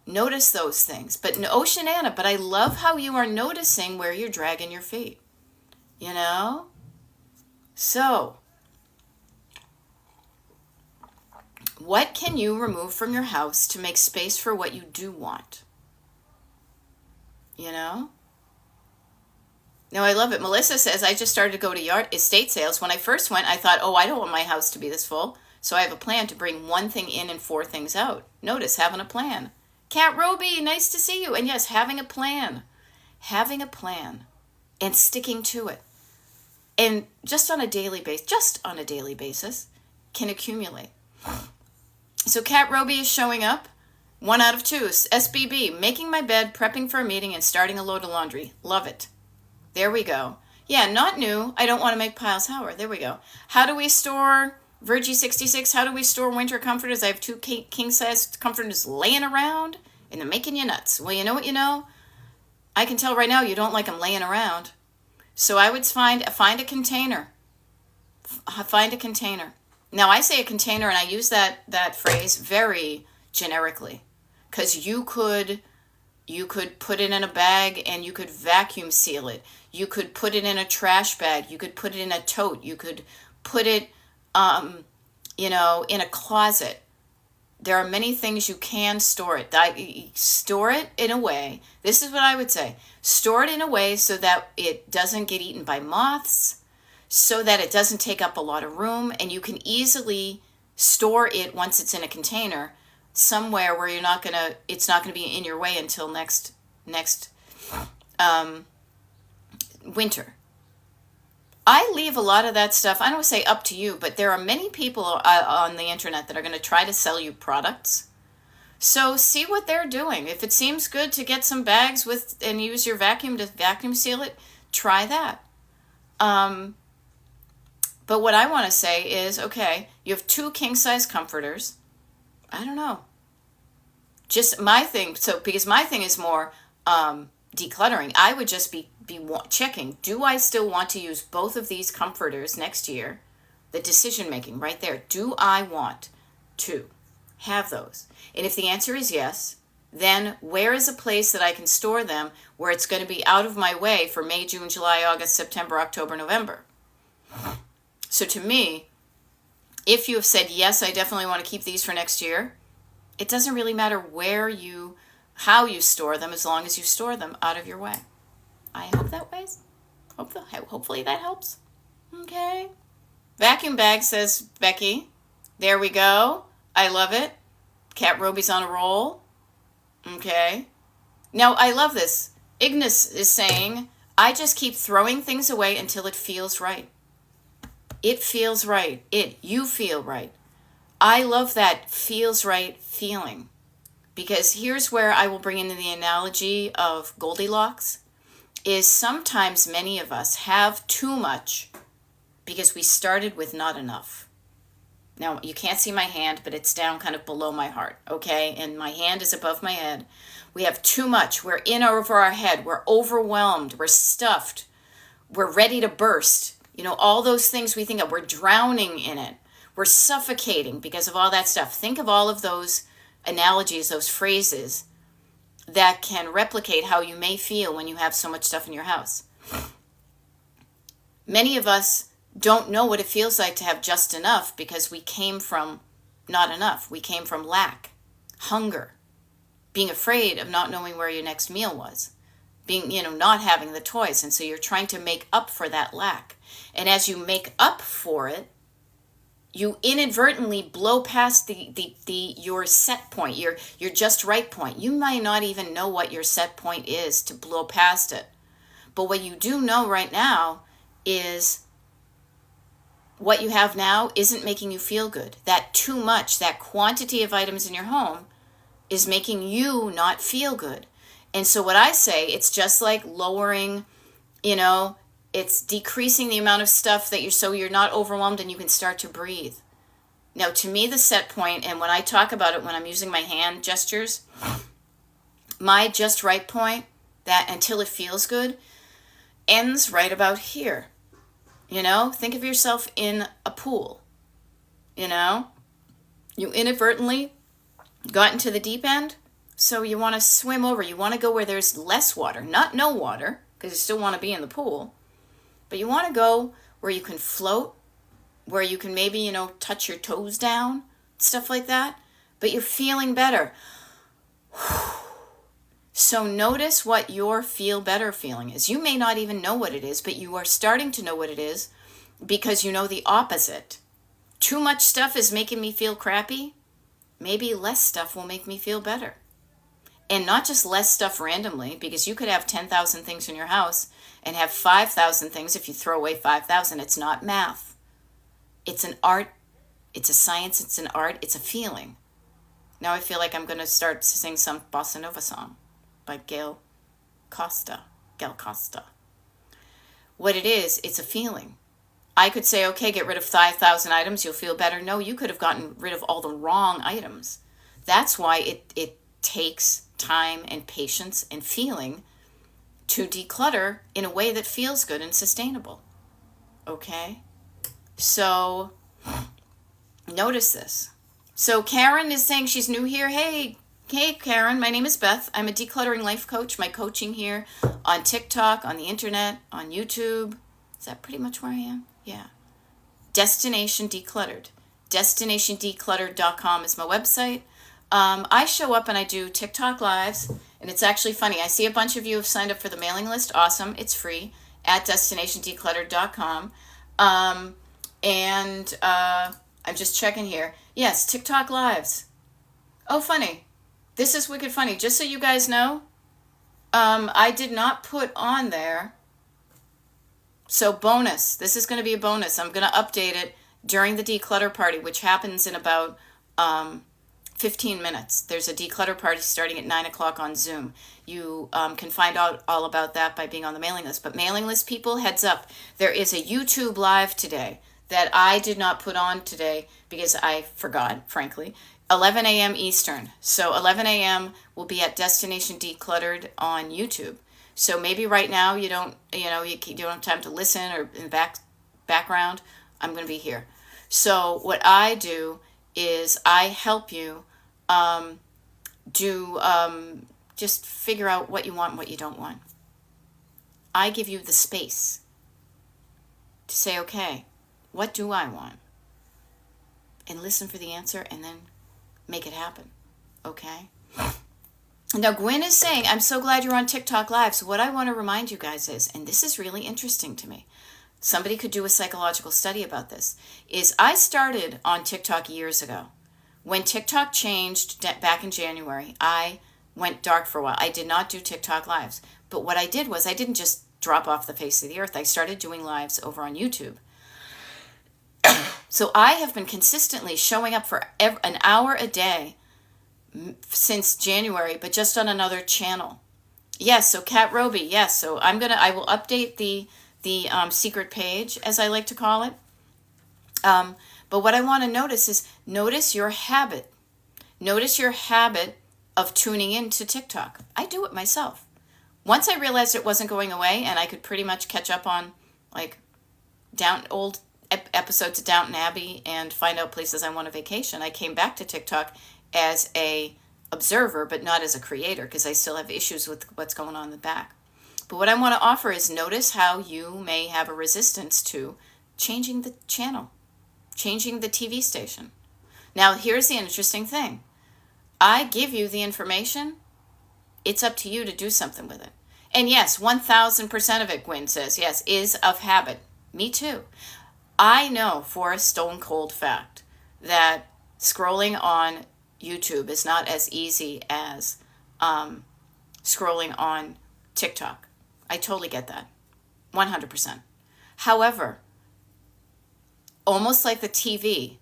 Notice those things. But Oceanana, but I love how you are noticing where you're dragging your feet. You know? So, what can you remove from your house to make space for what you do want? You know? Now, I love it. Melissa says, I just started to go to estate sales. When I first went, I thought, I don't want my house to be this full. So I have a plan to bring 1 thing in and 4 things out. Notice, having a plan. Cat Roby, nice to see you. And yes, having a plan. Having a plan and sticking to it. And just on a daily basis, can accumulate. So Cat Roby is showing up. 1 out of 2. SBB, making my bed, prepping for a meeting, and starting a load of laundry. Love it. There we go. Yeah, not new. I don't want to make piles. Howard. There we go. How do we store, Virgie66, how do we store winter comforters? I have 2 king-size comforters laying around, and they're making you nuts. Well, you know what you know? I can tell right now you don't like them laying around. So I would find a container. Find a container. Now, I say a container, and I use that phrase very generically, because you could put it in a bag and you could vacuum seal it. You could put it in a trash bag. You could put it in a tote. You could put it, in a closet. There are many things you can store it. Store it in a way. This is what I would say. Store it in a way so that it doesn't get eaten by moths, so that it doesn't take up a lot of room, and you can easily store it once it's in a container somewhere where it's not gonna be in your way until next winter. I leave a lot of that stuff, I don't say up to you, but there are many people on the internet that are going to try to sell you products. So see what they're doing. If it seems good to get some bags and use your vacuum to vacuum seal it, try that. But what I want to say is, okay, you have 2 king-size comforters. I don't know. Just my thing, because my thing is more decluttering, I would just be checking, do I still want to use both of these comforters next year? The decision making right there. Do I want to have those? And if the answer is yes, then where is a place that I can store them where it's going to be out of my way for May, June, July, August, September, October, November? So to me, if you have said, yes, I definitely want to keep these for next year, it doesn't really matter how you store them, as long as you store them out of your way. I hope that ways. Hopefully that helps. Okay. Vacuum bag, says Becky. There we go. I love it. Cat Roby's on a roll. Okay. Now, I love this. Ignis is saying, I just keep throwing things away until it feels right. It feels right. You feel right. I love that feels right feeling, because here's where I will bring in the analogy of Goldilocks, is sometimes many of us have too much because we started with not enough. Now, you can't see my hand, but it's down kind of below my heart, okay? And my hand is above my head. We have too much. We're in over our head. We're overwhelmed. We're stuffed. We're ready to burst. All those things we think of, we're drowning in it. We're suffocating because of all that stuff. Think of all of those analogies, those phrases that can replicate how you may feel when you have so much stuff in your house. Many of us don't know what it feels like to have just enough because we came from not enough. We came from lack, hunger, being afraid of not knowing where your next meal was, being, not having the toys. And so you're trying to make up for that lack. And as you make up for it, you inadvertently blow past your set point, your just right point. You might not even know what your set point is to blow past it. But what you do know right now is what you have now isn't making you feel good. That too much, that quantity of items in your home is making you not feel good. And so what I say, it's just like lowering, it's decreasing the amount of stuff that you're not overwhelmed and you can start to breathe. Now, to me, the set point, and when I talk about it when I'm using my hand gestures, my just right point, that until it feels good, ends right about here. Think of yourself in a pool. You inadvertently got into the deep end, so you want to swim over. You want to go where there's less water, not no water, because you still want to be in the pool. But you want to go where you can float, where you can maybe, touch your toes down, stuff like that. But you're feeling better. So notice what your feel better feeling is. You may not even know what it is, but you are starting to know what it is because you know the opposite. Too much stuff is making me feel crappy. Maybe less stuff will make me feel better. And not just less stuff randomly, because you could have 10,000 things in your house and have 5,000 things. If you throw away 5,000, it's not math. It's an art. It's a science. It's an art. It's a feeling. Now I feel like I'm going to start to sing some bossa nova song by Gail Costa. What it is, it's a feeling. I could say, okay, get rid of 5,000 items, you'll feel better. No, you could have gotten rid of all the wrong items. That's why it takes time and patience and feeling to declutter in a way that feels good and sustainable. Okay? So, notice this. So Karen is saying she's new here. Hey, Karen, my name is Beth. I'm a decluttering life coach. My coaching here on TikTok, on the internet, on YouTube. Is that pretty much where I am? Yeah. Destination Decluttered. DestinationDecluttered.com is my website. I show up and I do TikTok lives, and it's actually funny. I see a bunch of you have signed up for the mailing list. Awesome. It's free at DestinationDecluttered.com. I'm just checking here. Yes, TikTok lives. Oh, funny. This is wicked funny. Just so you guys know, I did not put on there. So bonus. This is going to be a bonus. I'm going to update it during the declutter party, which happens in about 15 minutes. There's a declutter party starting at 9 o'clock on Zoom. You can find out all about that by being on the mailing list. But mailing list people, heads up. There is a YouTube live today that I did not put on today because I forgot, frankly. 11 a.m. Eastern. So 11 a.m. will be at Destination Decluttered on YouTube. So maybe right now you don't have time to listen or in the background. I'm going to be here. So what I do is I help you do just figure out what you want and what you don't want. I give you the space to say, okay, what do I want? And listen for the answer and then make it happen. Okay? Now, Gwen is saying, I'm so glad you're on TikTok Live. So what I want to remind you guys is, and this is really interesting to me, somebody could do a psychological study about this, is I started on TikTok years ago. When TikTok changed back in January, I went dark for a while. I did not do TikTok Lives. But what I did was I didn't just drop off the face of the earth. I started doing lives over on YouTube. So I have been consistently showing up for an hour a day since January, but just on another channel. Yes, so Kat Roby, yes. So I will update the secret page, as I like to call it. But what I want to notice is notice your habit. Notice your habit of tuning into TikTok. I do it myself. Once I realized it wasn't going away and I could pretty much catch up on like old episodes of Downton Abbey and find out places I want to vacation, I came back to TikTok as a observer, but not as a creator, because I still have issues with what's going on in the back. But what I want to offer is notice how you may have a resistance to changing the channel, changing the TV station. Now, here's the interesting thing. I give you the information. It's up to you to do something with it. And yes, 1,000% of it, Gwen says, yes, is of habit. Me too. I know for a stone cold fact that scrolling on YouTube is not as easy as scrolling on TikTok. I totally get that. 100%. However, almost like the TV,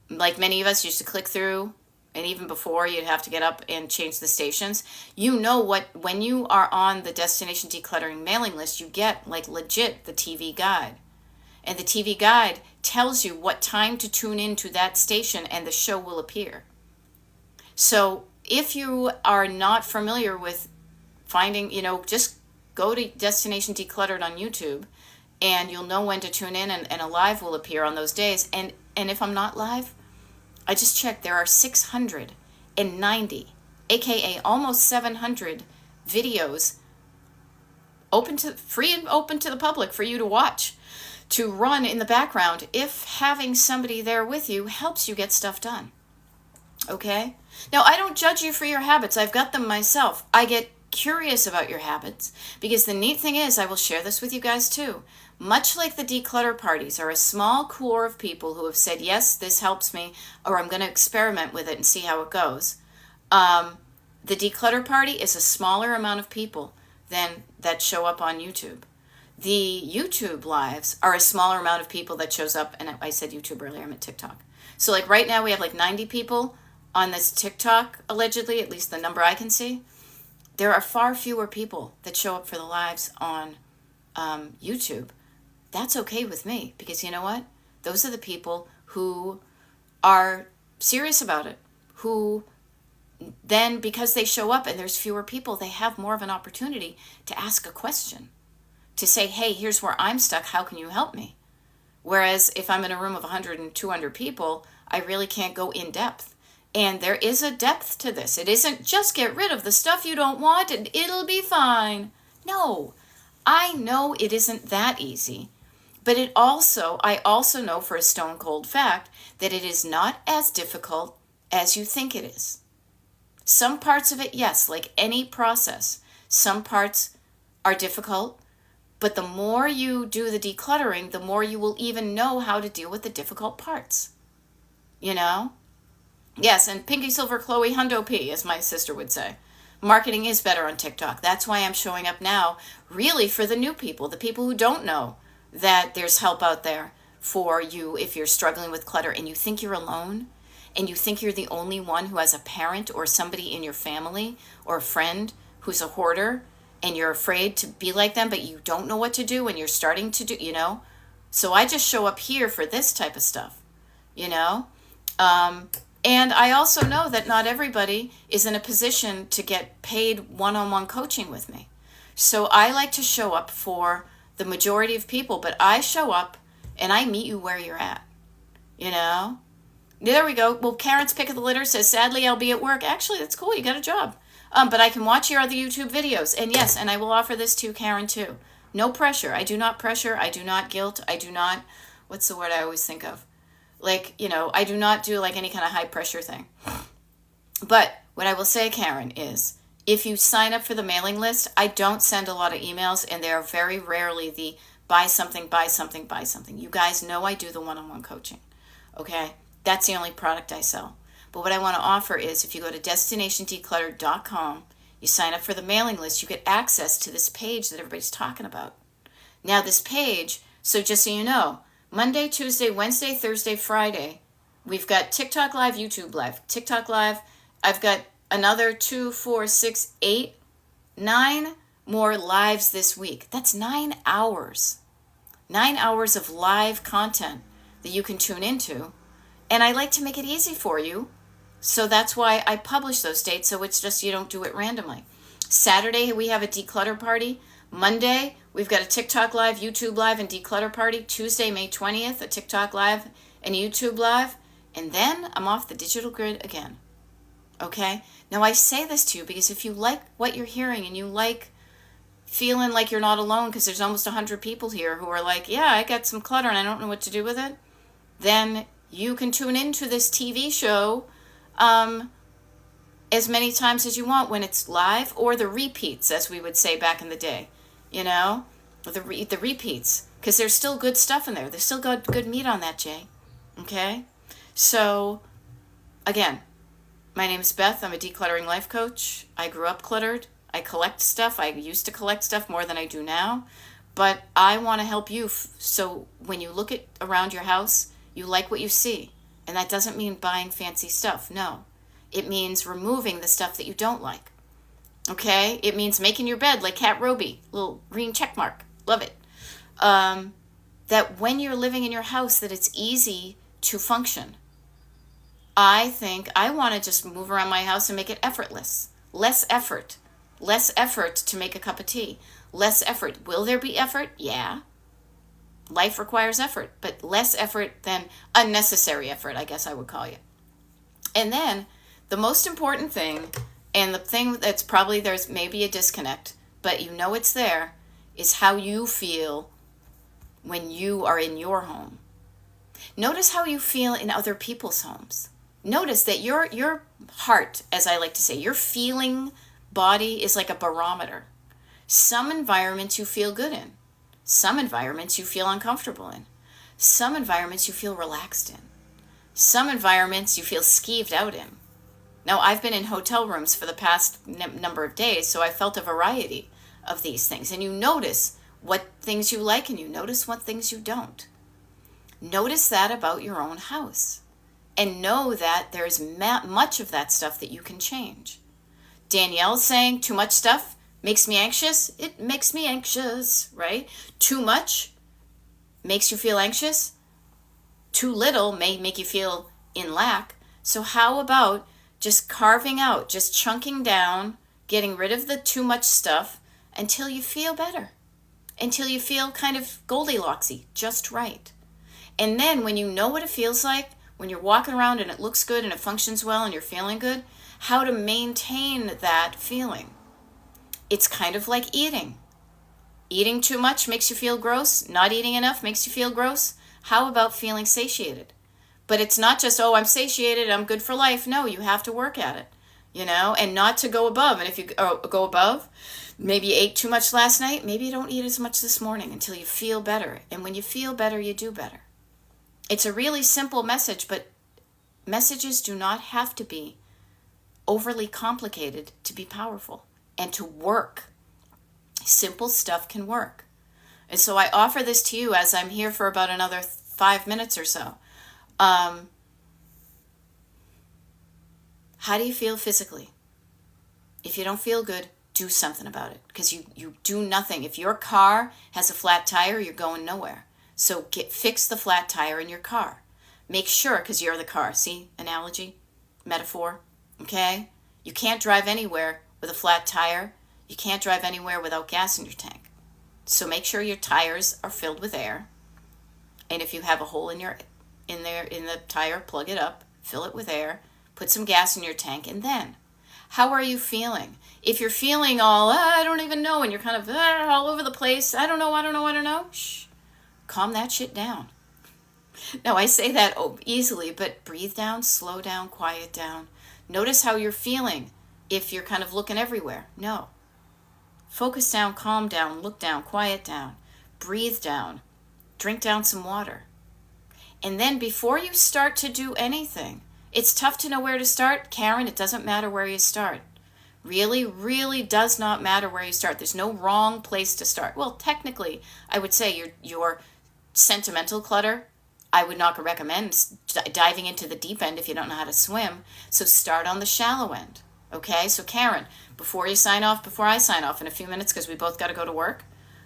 like many of us used to click through, and even before you'd have to get up and change the stations, you know what, when you are on the Destination Decluttering mailing list, you get like legit the TV guide. And the TV guide tells you what time to tune into that station and the show will appear. So if you are not familiar with finding, just go to Destination Decluttered on YouTube and you'll know when to tune in, and a live will appear on those days. And if I'm not live, I just checked, there are 690, aka almost 700 videos free and open to the public for you to watch, to run in the background if having somebody there with you helps you get stuff done. Okay? Now, I don't judge you for your habits. I've got them myself. I get curious about your habits because the neat thing is, I will share this with you guys too. Much like the declutter parties are a small core of people who have said, yes, this helps me, or I'm going to experiment with it and see how it goes. The declutter party is a smaller amount of people than that show up on YouTube. The YouTube lives are a smaller amount of people that shows up, and I said YouTube earlier, I meant TikTok. So like right now we have like 90 people on this TikTok, allegedly, at least the number I can see. There are far fewer people that show up for the lives on YouTube. That's okay with me, because you know what? Those are the people who are serious about it, who then, because they show up and there's fewer people, they have more of an opportunity to ask a question, to say, hey, here's where I'm stuck, how can you help me? Whereas if I'm in a room of 100 and 200 people, I really can't go in depth. And there is a depth to this. It isn't just get rid of the stuff you don't want and it'll be fine. No, I know it isn't that easy. But I also know for a stone cold fact that it is not as difficult as you think it is. Some parts of it, yes, like any process, some parts are difficult, but the more you do the decluttering, the more you will even know how to deal with the difficult parts. Yes, and Pinky Silver Chloe Hundo P, as my sister would say. Marketing is better on TikTok. That's why I'm showing up now, really for the new people, the people who don't know that there's help out there for you if you're struggling with clutter and you think you're alone and you think you're the only one who has a parent or somebody in your family or a friend who's a hoarder and you're afraid to be like them, but you don't know what to do and you're starting to do, So I just show up here for this type of stuff, And I also know that not everybody is in a position to get paid one-on-one coaching with me. So I like to show up for the majority of people, but I show up and I meet you where you're at, There we go. Well, Karen's pick of the litter says, sadly, I'll be at work. Actually, that's cool. You got a job. But I can watch your other YouTube videos. And yes, and I will offer this to Karen too. No pressure. I do not pressure. I do not guilt. I do not, what's the word I always think of? Like, I do not do like any kind of high pressure thing. But what I will say, Karen, is if you sign up for the mailing list, I don't send a lot of emails, and they are very rarely the buy something, buy something, buy something. You guys know I do the one-on-one coaching. Okay? That's the only product I sell. But what I want to offer is if you go to destinationdecluttered.com, you sign up for the mailing list, you get access to this page that everybody's talking about. Now, this page, so just so you know, Monday, Tuesday, Wednesday, Thursday, Friday, we've got TikTok Live, YouTube Live. TikTok Live, I've got another 2, 4, 6, 8, 9 more lives this week. That's 9 hours. 9 hours of live content that you can tune into. And I like to make it easy for you. So that's why I publish those dates. So it's just you don't do it randomly. Saturday, we have a declutter party. Monday, we've got a TikTok Live, YouTube Live, and declutter party. Tuesday, May 20th, a TikTok Live and YouTube Live. And then I'm off the digital grid again. Okay? Now, I say this to you because if you like what you're hearing and you like feeling like you're not alone, because there's almost 100 people here who are like, yeah, I got some clutter and I don't know what to do with it, then you can tune into this TV show as many times as you want when it's live, or the repeats, as we would say back in the day, the repeats, because there's still good stuff in there. There's still good meat on that, Jay. Okay? So, again, my name is Beth. I'm a decluttering life coach. I grew up cluttered. I collect stuff. I used to collect stuff more than I do now. But I want to help you so when you look around your house, you like what you see. And that doesn't mean buying fancy stuff. No. It means removing the stuff that you don't like. Okay? It means making your bed like Kat Roby. Little green check mark. Love it. That when you're living in your house, that it's easy to function. I think I want to just move around my house and make it effortless. Less effort. Less effort to make a cup of tea. Less effort. Will there be effort? Yeah. Life requires effort, but less effort than unnecessary effort, I guess I would call you. And then the most important thing, and the thing that's probably there's maybe a disconnect, but you know it's there, is how you feel when you are in your home. Notice how you feel in other people's homes. Notice that your heart, as I like to say, your feeling body is like a barometer. Some environments you feel good in. Some environments you feel uncomfortable in. Some environments you feel relaxed in. Some environments you feel skeeved out in. Now, I've been in hotel rooms for the past number of days, so I felt a variety of these things. And you notice what things you like and you notice what things you don't. Notice that about your own house. And know that there's much of that stuff that you can change. Danielle's saying too much stuff makes me anxious. It makes me anxious, right? Too much makes you feel anxious. Too little may make you feel in lack. So how about just carving out, just chunking down, getting rid of the too much stuff until you feel better. Until you feel kind of Goldilocks-y, just right. And then when you know what it feels like, when you're walking around and it looks good and it functions well and you're feeling good, how to maintain that feeling. It's kind of like eating. Eating too much makes you feel gross. Not eating enough makes you feel gross. How about feeling satiated? But it's not just, oh, I'm satiated, I'm good for life. No, you have to work at it, and not to go above. And if you go above, maybe you ate too much last night, maybe you don't eat as much this morning until you feel better. And when you feel better, you do better. It's a really simple message, but messages do not have to be overly complicated to be powerful and to work. Simple stuff can work. And so I offer this to you as I'm here for about another 5 minutes or so. How do you feel physically? If you don't feel good, do something about it, because you do nothing. If your car has a flat tire, you're going nowhere. So fix the flat tire in your car. Make sure, because you're the car. See, analogy, metaphor, okay? You can't drive anywhere with a flat tire. You can't drive anywhere without gas in your tank. So make sure your tires are filled with air. And if you have a hole in the tire, plug it up. fill it with air, put some gas in your tank, and then, how are you feeling? If you're feeling all, I don't even know, and you're kind of all over the place, I don't know, shh, calm that shit down. Now, I say that easily, but breathe down, slow down, quiet down. Notice how you're feeling if you're kind of looking everywhere. No. Focus down, calm down, look down, quiet down, breathe down, drink down some water. And then before you start to do anything, it's tough to know where to start. Karen, it doesn't matter where you start. Really, really does not matter where you start. There's no wrong place to start. Well, technically, I would say your sentimental clutter, I would not recommend diving into the deep end if you don't know how to swim. So start on the shallow end. Okay? So Karen, before I sign off in a few minutes because we both got to go to work,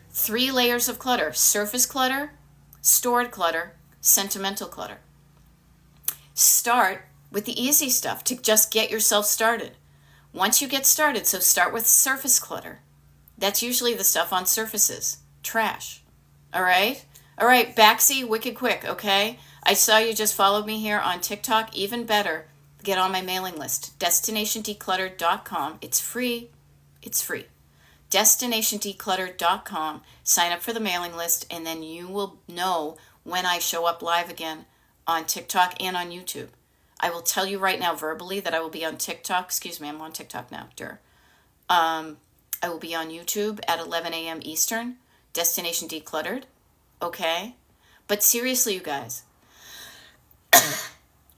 3 layers of clutter: surface clutter, stored clutter, sentimental clutter. Start with the easy stuff to just get yourself started. Once you get started, so start with surface clutter. That's usually the stuff on surfaces. Trash. All right? All right, Baxi, wicked quick, okay? I saw you just followed me here on TikTok. Even better, get on my mailing list, destinationdecluttered.com. It's free. It's free. destinationdecluttered.com. Sign up for the mailing list, and then you will know when I show up live again on TikTok and on YouTube. I will tell you right now verbally that I will be on TikTok. Excuse me, I'm on TikTok now. I will be on YouTube at 11 a.m. Eastern, Destination Decluttered. Okay? But seriously, you guys,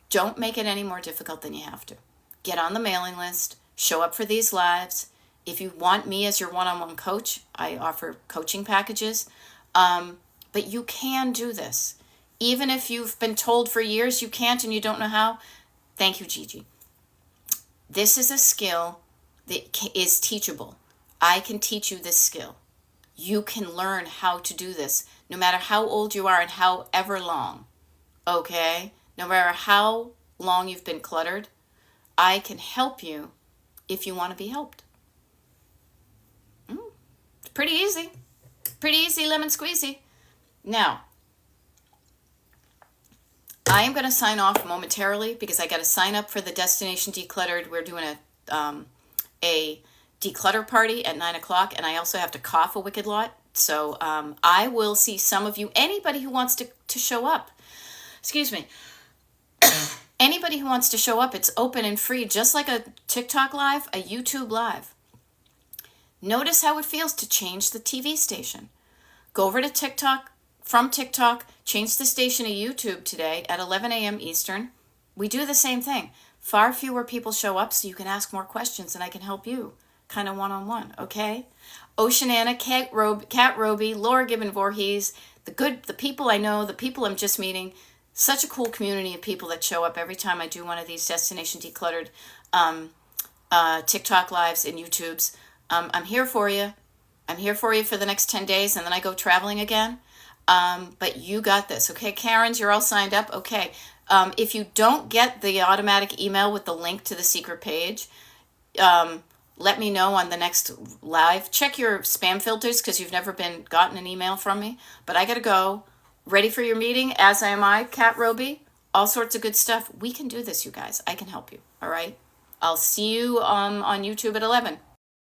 don't make it any more difficult than you have to. Get on the mailing list. Show up for these lives. If you want me as your one-on-one coach, I offer coaching packages. But you can do this. Even if you've been told for years you can't and you don't know how, thank you, Gigi. This is a skill that is teachable. I can teach you this skill. You can learn how to do this no matter how old you are and however long. Okay? No matter how long you've been cluttered, I can help you if you want to be helped. It's pretty easy. Pretty easy, lemon squeezy. Now, I am going to sign off momentarily because I got to sign up for the Destination Decluttered. We're doing a declutter party at 9 o'clock, and I also have to cough a wicked lot. So I will see some of you, anybody who wants to show up. Excuse me. Anybody who wants to show up, it's open and free, just like a TikTok live, a YouTube live. Notice how it feels to change the TV station. Go over to TikTok, from TikTok, change the station to YouTube today at 11 a.m. Eastern. We do the same thing. Far fewer people show up so you can ask more questions and I can help you kind of one-on-one, okay? Oceanana, Kat Roby, Laura Gibbon Voorhees, the people I know, the people I'm just meeting. Such a cool community of people that show up every time I do one of these Destination Decluttered TikTok lives and YouTubes. I'm here for you. I'm here for you for the next 10 days, and then I go traveling again. But you got this, okay? Karen's, you're all signed up? Okay. If you don't get the automatic email with the link to the secret page, let me know on the next live. Check your spam filters because you've never gotten an email from me. But I got to go. Ready for your meeting, as am I, Kat Roby. All sorts of good stuff. We can do this, you guys. I can help you, all right? I'll see you on YouTube at 11.